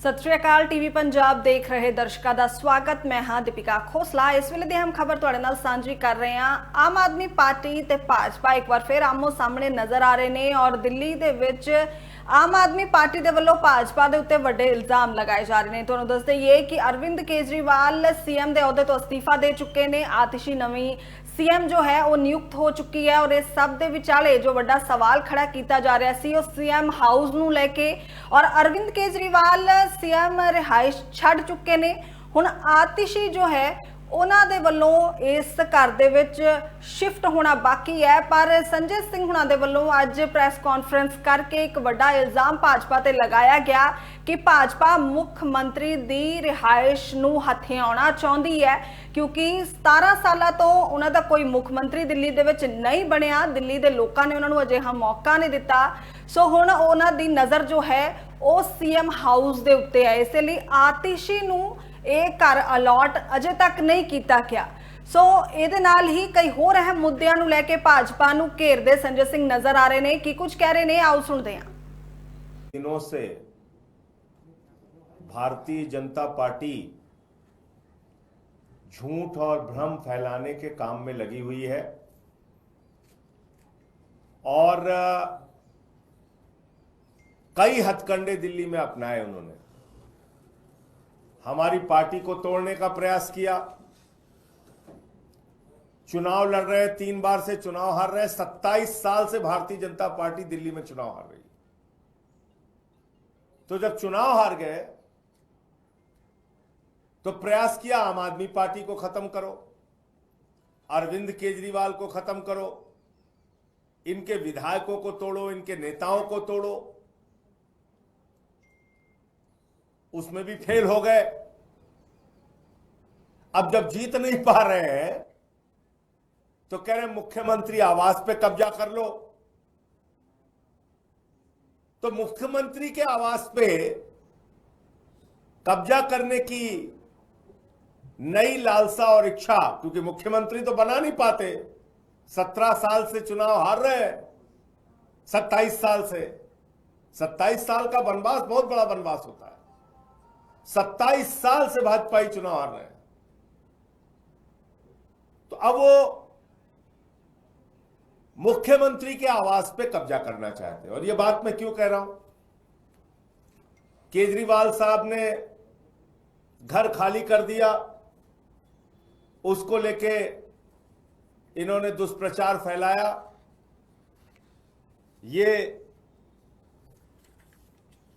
सत श्री अकाल टीवी पंजाब देख रहे दर्शकों का स्वागत। मैं हाँ दीपिका खोसला। इस वेले दी हम खबर तुहाडे नाल सांझी कर रहे हैं। आम आदमी पार्टी ते भाजपा एक बार फिर आमो सामने नजर आ रहे हैं और दिल्ली दे विच आम आदमी पार्टी दे वल्लों भाजपा दे उत्ते वड्डे इल्जाम लगाए जा रहे हैं। तुहानूं दस दईए कि अरविंद केजरीवाल सीएम दे अहुदे तो अस्तीफा दे चुके हैं। आतिशी नवीं सीएम जो है वो नियुक्त हो चुकी है और इस सब दे विचाले जो बड़ा सवाल खड़ा किया जा रहा सी वो सीएम हाउस नूं लेके और अरविंद केजरीवाल सीएम रिहाइश छड़ चुके ने। हुण आतिशी जो है उन्हां दे वल्लों इस घर दे विच शिफ्ट होना बाकी है, पर संजय सिंह हुणां दे वल्लों अज प्रैस कॉन्फ्रेंस करके एक बड़ा इल्जाम भाजपा ते लगाया गया कि भाजपा मुख मंत्री दी रिहाइश नूं हथे आउणा चाहुंदी है, क्योंकि 17 साल तो उन्हां दा कोई मुख मंत्री दिल्ली दे विच नहीं बनिया। दिल्ली दे लोकां ने उन्हां नूं अजिहा मौका नहीं दिता। सो हुण उन्हां दी नज़र जो है वो सीएम हाउस दे उत्ते है। इसलिए आतिशी नूं एक घर अलॉट अजे तक नहीं किया गया। सो इहदे नाल ही कई होर अहम मुद्दों नूं लैके भाजपा नूं घेरदे संजय सिंह नजर आ रहे हैं। कि कुछ कह रहे हैं, आओ सुनते हैं। दिनों से भारतीय जनता पार्टी झूठ और भ्रम फैलाने के काम में लगी हुई है और कई हथकंडे दिल्ली में अपनाए। उन्होंने हमारी पार्टी को तोड़ने का प्रयास किया। चुनाव लड़ रहे, 3 बार से चुनाव हार रहे, 27 साल से भारतीय जनता पार्टी दिल्ली में चुनाव हार रही। तो जब चुनाव हार गए तो प्रयास किया आम आदमी पार्टी को खत्म करो, अरविंद केजरीवाल को खत्म करो, इनके विधायकों को तोड़ो, इनके नेताओं को तोड़ो। उसमें भी फेल हो गए। अब जब जीत नहीं पा रहे हैं तो कह रहे मुख्यमंत्री आवास पे कब्जा कर लो। तो मुख्यमंत्री के आवास पे कब्जा करने की नई लालसा और इच्छा, क्योंकि मुख्यमंत्री तो बना नहीं पाते, 17 साल से चुनाव हार रहे हैं, 27 साल से। 27 साल का वनवास बहुत बड़ा वनवास होता है। 27 साल से भाजपा चुनाव हार रहे हैं। तो अब वो मुख्यमंत्री के आवास पे कब्जा करना चाहते हैं। और ये बात मैं क्यों कह रहा हूं? केजरीवाल साहब ने घर खाली कर दिया, उसको लेके इन्होंने दुष्प्रचार फैलाया। ये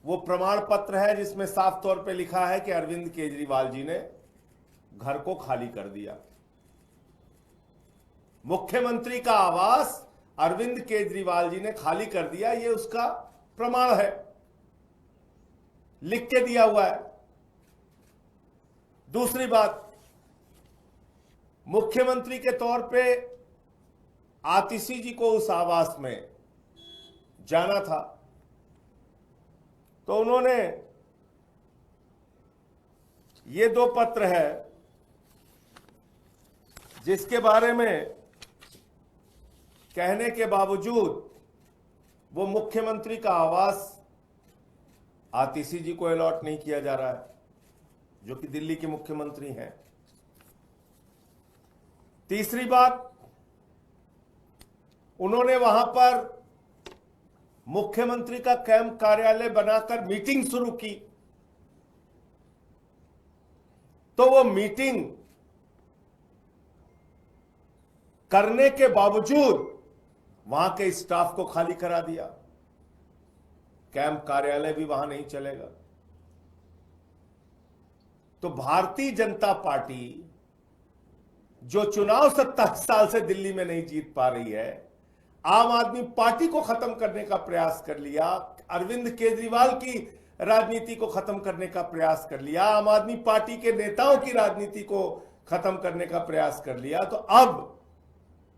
वो प्रमाण पत्र है जिसमें साफ तौर पे लिखा है कि अरविंद केजरीवाल जी ने घर को खाली कर दिया। मुख्यमंत्री का आवास अरविंद केजरीवाल जी ने खाली कर दिया, ये उसका प्रमाण है, लिख के दिया हुआ है। दूसरी बात, मुख्यमंत्री के तौर पे आतिशी जी को उस आवास में जाना था, तो उन्होंने ये 2 पत्र है जिसके बारे में कहने के बावजूद वो मुख्यमंत्री का आवास आतिशी जी को अलॉट नहीं किया जा रहा है, जो कि दिल्ली के मुख्यमंत्री हैं। तीसरी बात, उन्होंने वहां पर मुख्यमंत्री का कैंप कार्यालय बनाकर मीटिंग शुरू की, तो वो मीटिंग करने के बावजूद वहां के स्टाफ को खाली करा दिया। कैंप कार्यालय भी वहां नहीं चलेगा। तो भारतीय जनता पार्टी जो चुनाव 27 साल से दिल्ली में नहीं जीत पा रही है, आम आदमी पार्टी को खत्म करने का प्रयास कर लिया, अरविंद केजरीवाल की राजनीति को खत्म करने का प्रयास कर लिया, आम आदमी पार्टी के नेताओं की राजनीति को खत्म करने का प्रयास कर लिया। तो अब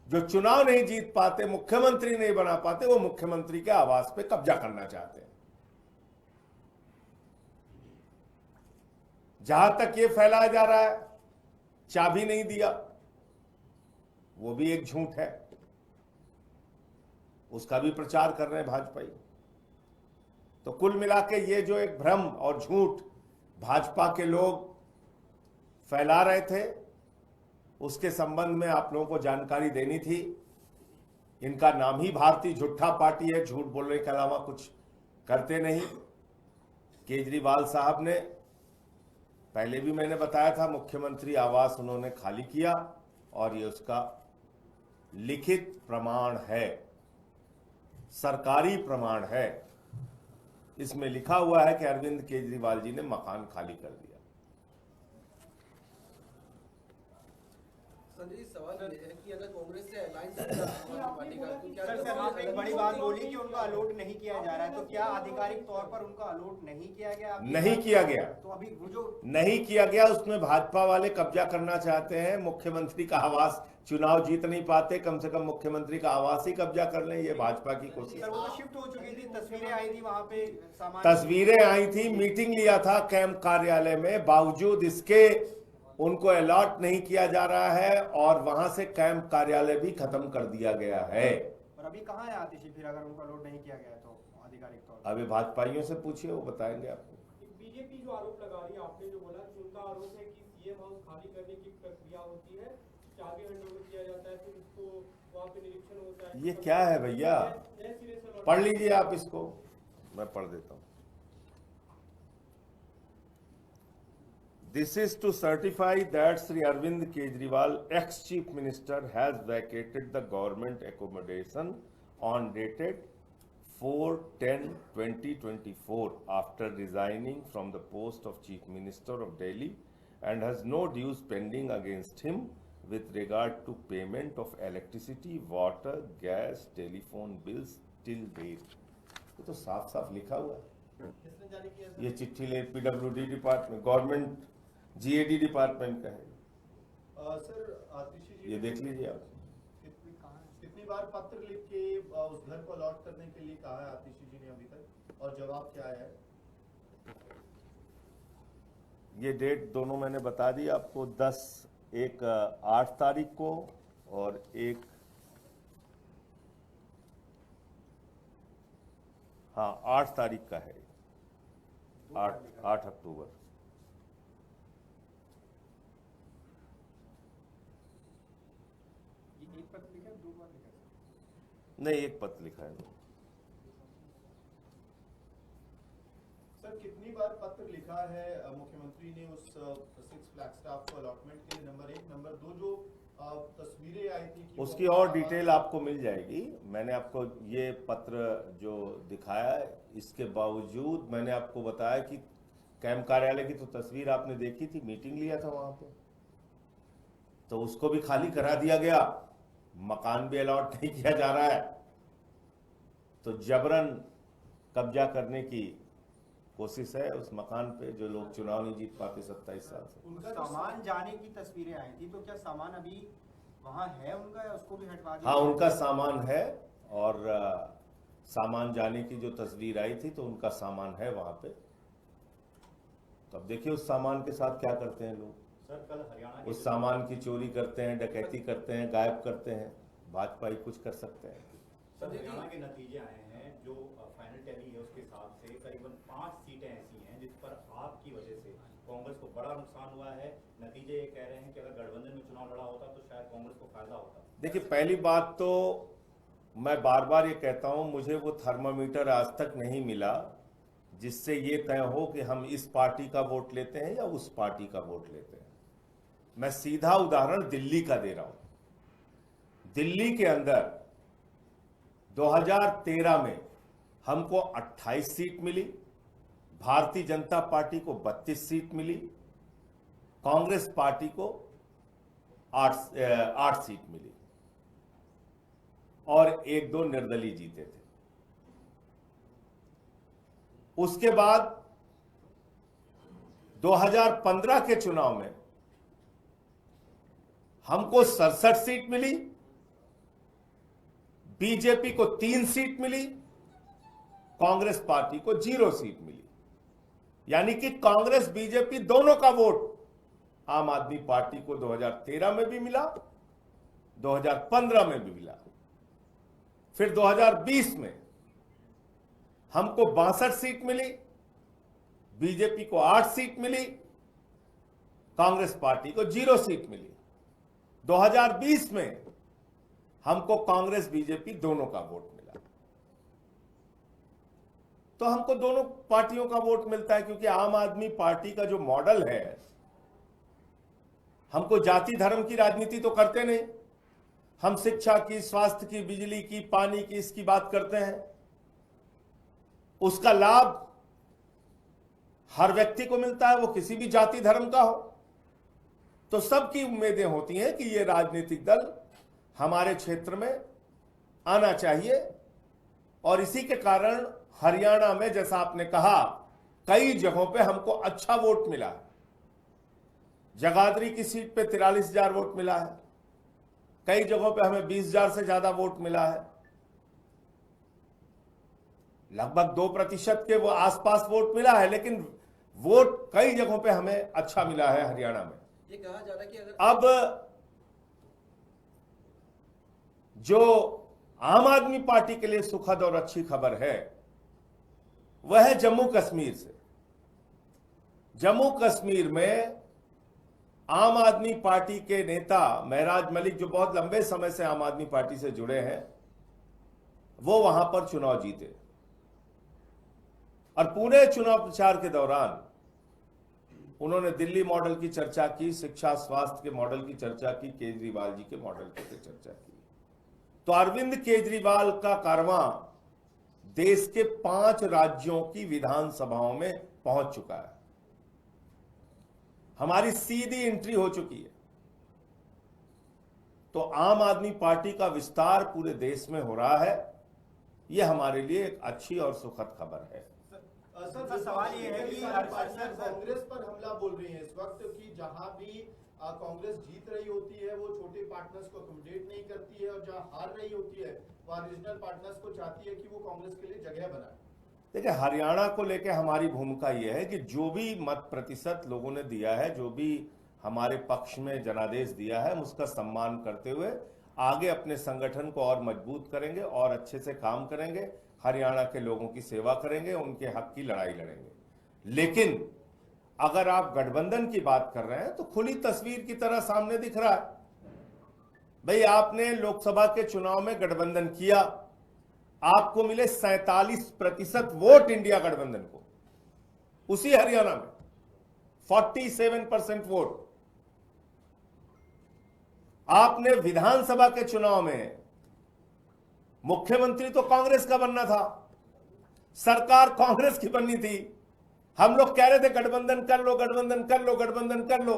जो चुनाव नहीं जीत पाते, मुख्यमंत्री नहीं बना पाते, वो मुख्यमंत्री के आवास पे कब्जा करना चाहते हैं। जहां तक ये फैलाया जा रहा है चाबी नहीं दिया, वो भी एक झूठ है, उसका भी प्रचार कर रहे हैं भाजपाई। तो कुल मिला के ये जो एक भ्रम और झूठ भाजपा के लोग फैला रहे थे, उसके संबंध में आप लोगों को जानकारी देनी थी। इनका नाम ही भारतीय झूठा पार्टी है, झूठ बोलने के अलावा कुछ करते नहीं। केजरीवाल साहब ने, पहले भी मैंने बताया था, मुख्यमंत्री आवास उन्होंने खाली किया और ये उसका लिखित प्रमाण है, सरकारी प्रमाण है। इसमें लिखा हुआ है कि अरविंद केजरीवाल जी ने मकान खाली कर दिया। संजय जी, सवाल ये है कि अगर कांग्रेस से अलायंस पार्टी का तो क्या सर आपने एक बड़ी बात बोली कि उनका अलॉट नहीं किया जा रहा है, तो क्या आधिकारिक तौर पर उनका अलॉट नहीं किया गया? नहीं किया गया, तो अभी वो जो नहीं किया गया, उसमें भाजपा वाले कब्जा करना चाहते हैं। मुख्यमंत्री का आवास, चुनाव जीत नहीं पाते, कम से कम मुख्यमंत्री का आवास ही कब्जा कर लें, ये भाजपा की कोशिश। सर वो तो शिफ्ट हो चुकी थी, तस्वीरें आई थी वहां पे, सामान तस्वीरें आई थी, मीटिंग लिया था कैंप कार्यालय में, बावजूद इसके उनको अलॉट नहीं किया जा रहा है और वहां से कैंप कार्यालय भी खत्म कर दिया गया है। और अभी कहाँ है आतिशी? फिर अगर उनका अलॉट नहीं किया गया तो आधिकारिक तौर पर अभी भाजपाइयों से पूछिए, वो बताएंगे आपको। बीजेपी जो आरोप लगा रही है, आपने जो बोला कि उनका आरोप है कि सीएम हाउस खाली करने की प्रक्रिया होती है, चाबी हैंडओवर किया जाता है, फिर उसको वहां पे निरीक्षण होता है। ये क्या है भैया, पढ़ लीजिए आप इसको, मैं पढ़ देता हूं। This is to certify that Sri Arvind Kejriwal, ex-chief minister, has vacated the government accommodation on dated 4/10/2024 after resigning from the post of chief minister of Delhi and has no dues pending against him with regard to payment of electricity, water, gas, telephone bills till date। ये तो साफ साफ लिखा हुआ है। किसने जारी किया? ये चिट्ठी ले PWD department, government GAD department का है। सर आतिशी जी, ये देख लीजिए आप। कितनी बार पत्र लिख के उस घर को अलॉट करने के लिए कहा है आतिशी जी ने अभी तक, और जवाब क्या है? ये डेट दोनों मैंने बता दी आपको, 10 एक 8 तारीख को और एक 8 तारीख का है, 8 अक्टूबर। एक पत्र लिखा है, 2 बार लिखा है? नहीं, एक पत्र लिखा है। सर कितनी बार पत्र लिखा है मुख्यमंत्री ने उस 6 फ्लैग स्टाफ को अलॉटमेंट के लिए? नंबर 1, नंबर 2, जो तस्वीरें आई थी कि उसकी और डिटेल आपको मिल जाएगी। मैंने आपको ये पत्र जो दिखाया है, इसके बावजूद मैंने आपको बताया कि कैंप कार्यालय की तो तस्वीर आपने देखी थी, मीटिंग लिया था वहां पे, तो उसको भी खाली करा दिया गया, मकान भी अलॉट नहीं किया जा रहा है, तो जबरन कब्जा करने की कोशिश है उस मकान पे, जो लोग चुनाव नहीं जीत पाते 27 साल से। उनका सामान जाने की तस्वीरें आई थी, तो क्या सामान अभी वहां है उनका या उसको भी हटवा दिया? हाँ, उनका सामान है, और सामान जाने की जो तस्वीर आई थी तो उनका सामान है वहां पे। तो अब देखिए उस सामान के साथ क्या करते हैं लोग। सर कल हरियाणा उस सामान की चोरी करते हैं, डकैती करते हैं, गायब करते हैं, भाजपा ही कुछ कर सकते हैं। सर हरियाणा के नतीजे आए हैं, जो फाइनल टैली है उसके हिसाब से करीबन 5 सीटें ऐसी हैं जिस पर आपकी वजह से कांग्रेस को बड़ा नुकसान हुआ है। नतीजे ये कह रहे हैं कि अगर गठबंधन में चुनाव लड़ा होता तो शायद कांग्रेस को फायदा होता। देखिए, पहली बात तो मैं बार बार ये कहता हूं, मुझे वो थर्मामीटर आज तक नहीं मिला जिससे ये तय हो कि हम इस पार्टी का वोट लेते हैं या उस पार्टी का वोट लेते हैं। मैं सीधा उदाहरण दिल्ली का दे रहा हूं। दिल्ली के अंदर 2013 में हमको 28 सीट मिली, भारतीय जनता पार्टी को 32 सीट मिली, कांग्रेस पार्टी को 8 सीट मिली और 1-2 निर्दलीय जीते थे। उसके बाद 2015 के चुनाव में हमको 67 सीट मिली, बीजेपी को 3 सीट मिली, कांग्रेस पार्टी को 0 सीट मिली। यानी कि कांग्रेस बीजेपी दोनों का वोट आम आदमी पार्टी को 2013 में भी मिला, 2015 में भी मिला। फिर 2020 में हमको 62 सीट मिली, बीजेपी को 8 सीट मिली, कांग्रेस पार्टी को 0 सीट मिली। 2020 में हमको कांग्रेस बीजेपी दोनों का वोट मिला। तो हमको दोनों पार्टियों का वोट मिलता है क्योंकि आम आदमी पार्टी का जो मॉडल है, हमको जाति धर्म की राजनीति तो करते नहीं, हम शिक्षा की, स्वास्थ्य की, बिजली की, पानी की, इसकी बात करते हैं। उसका लाभ हर व्यक्ति को मिलता है, वो किसी भी जाति धर्म का हो। तो सबकी उम्मीदें होती हैं कि ये राजनीतिक दल हमारे क्षेत्र में आना चाहिए। और इसी के कारण हरियाणा में, जैसा आपने कहा, कई जगहों पे हमको अच्छा वोट मिला है। जगाधरी की सीट पे 43,000 वोट मिला है, कई जगहों पे हमें 20,000 से ज्यादा वोट मिला है। लगभग 2% के वो आसपास वोट मिला है, लेकिन वोट कई जगहों पे हमें अच्छा मिला है हरियाणा में। ये कहा जा रहा है कि अगर अब जो आम आदमी पार्टी के लिए सुखद और अच्छी खबर है वह है जम्मू कश्मीर से। जम्मू कश्मीर में आम आदमी पार्टी के नेता महराज मलिक, जो बहुत लंबे समय से आम आदमी पार्टी से जुड़े हैं, वो वहां पर चुनाव जीते और पूरे चुनाव प्रचार के दौरान उन्होंने दिल्ली मॉडल की चर्चा की, शिक्षा स्वास्थ्य के मॉडल की चर्चा की, केजरीवाल जी के मॉडल की चर्चा की। तो अरविंद केजरीवाल का कारवां देश के 5 राज्यों की विधानसभाओं में पहुंच चुका है। हमारी सीधी एंट्री हो चुकी है। तो आम आदमी पार्टी का विस्तार पूरे देश में हो रहा है। यह हमारे लिए एक अच्छी और सुखद खबर है। सर, सवाल ये है कि पार्टियां कांग्रेस पर हमला बोल रही हैं इस वक्त कि जहां भी कांग्रेस जीत रही होती है वो छोटे पार्टनर्स को अकोमोडेट नहीं करती है, और जहां हार रही होती है वहां रीजनल पार्टनर्स को चाहती है कि वो कांग्रेस के लिए जगह बनाए। देखिए, हरियाणा को लेकर हमारी भूमिका यह है कि जो भी मत प्रतिशत लोगों ने दिया है, जो भी हमारे पक्ष में जनादेश दिया है, हम उसका सम्मान करते हुए आगे अपने संगठन को और मजबूत करेंगे और अच्छे से काम करेंगे, हरियाणा के लोगों की सेवा करेंगे, उनके हक की लड़ाई लड़ेंगे। लेकिन अगर आप गठबंधन की बात कर रहे हैं तो खुली तस्वीर की तरह सामने दिख रहा है। भाई, आपने लोकसभा के चुनाव में गठबंधन किया, आपको मिले 47% वोट इंडिया गठबंधन को। उसी हरियाणा में 47% वोट। आपने विधानसभा के चुनाव में, मुख्यमंत्री तो कांग्रेस का बनना था, सरकार कांग्रेस की बननी थी, हम लोग कह रहे थे गठबंधन कर लो, गठबंधन कर लो, गठबंधन कर लो।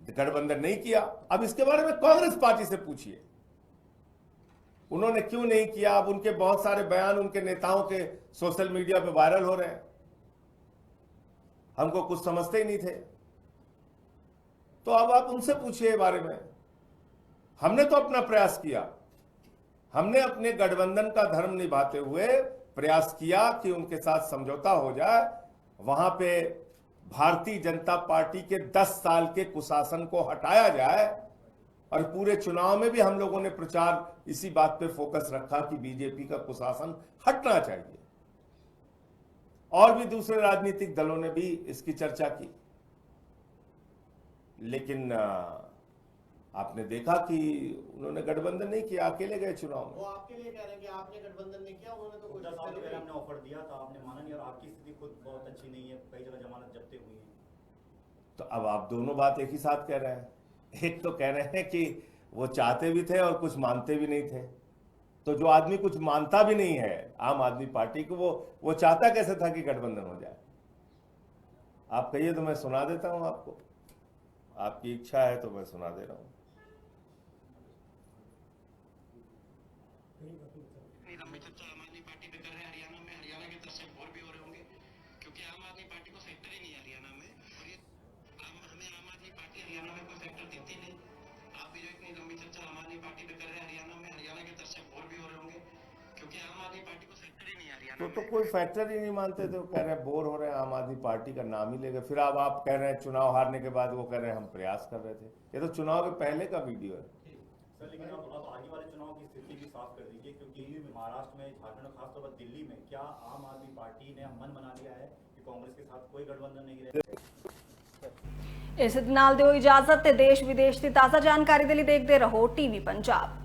गठबंधन नहीं किया। अब इसके बारे में कांग्रेस पार्टी से पूछिए, उन्होंने क्यों नहीं किया। अब उनके बहुत सारे बयान उनके नेताओं के सोशल मीडिया पे वायरल हो रहे हैं, हमको कुछ समझते ही नहीं थे। तो अब आप उनसे पूछिए बारे में। हमने तो अपना प्रयास किया, हमने अपने गठबंधन का धर्म निभाते हुए प्रयास किया कि उनके साथ समझौता हो जाए, वहां पे भारतीय जनता पार्टी के 10 साल के कुशासन को हटाया जाए। और पूरे चुनाव में भी हम लोगों ने प्रचार इसी बात पे फोकस रखा कि बीजेपी का कुशासन हटना चाहिए। और भी दूसरे राजनीतिक दलों ने भी इसकी चर्चा की, लेकिन आपने देखा कि उन्होंने गठबंधन नहीं किया, अकेले गए चुनाव में। वो आपके लिए कह रहे हैं कि आपने गठबंधन नहीं किया, उन्होंने तो कुछ हमने ऑफर दिया था, आपने माना नहीं, और आपकी स्थिति खुद बहुत अच्छी नहीं है, कई जगह जमानत जब्तें हुई हैं। तो अब आप दोनों बात एक ही साथ कह रहे हैं। एक तो कह रहे हैं कि वो चाहते भी थे और कुछ मानते भी नहीं थे। तो जो आदमी कुछ मानता भी नहीं है आम आदमी पार्टी को, वो चाहता कैसे था कि गठबंधन हो जाए? आप कहिए तो मैं सुना देता हूं आपको, आपकी इच्छा है तो मैं सुना दे रहा हूं। लंबी चर्चा आम आदमी पार्टी पे कर रहे हैं हरियाणा में, हरियाणा की तरफ से वोट भी हो रहे होंगे क्योंकि आम आदमी पार्टी को सेक्टर ही नहीं है हरियाणा में, और ये हमें आम आदमी पार्टी हरियाणा में कोई सेक्टर देती नहीं। आप भी जो इतनी लंबी चर्चा आम आदमी पार्टी पे कर रहे हैं हरियाणा में, हरियाणा की तरफ से वोट भी हो रहे होंगे क्योंकि आम आदमी पार्टी को सेक्टर ही नहीं है हरियाणा तो कोई फैक्टर ही नहीं मानते थे, वो कह रहे हैं बोर हो रहे हैं, आम आदमी पार्टी का नाम ही लेगा। फिर अब आप कह रहे हैं चुनाव हारने के बाद वो कह रहे हैं हम प्रयास कर रहे थे। ये तो चुनाव के पहले का वीडियो है। सर, लेकिन अब आगे वाले चुनाव की स्थिति भी साफ कर दीजिए, क्योंकि दिल्ली में, महाराष्ट्र में, झारखंड और खासतौर पर दिल्ली में क्या आम आदमी पार्टी ने मन बना लिया है कि कांग्रेस के साथ कोई गठबंधन नहीं रहेगा? इस नाल दिओ इजाजत ते देश विदेश की ताज़ा जानकारी के लिए देखते रहो टीवी पंजाब।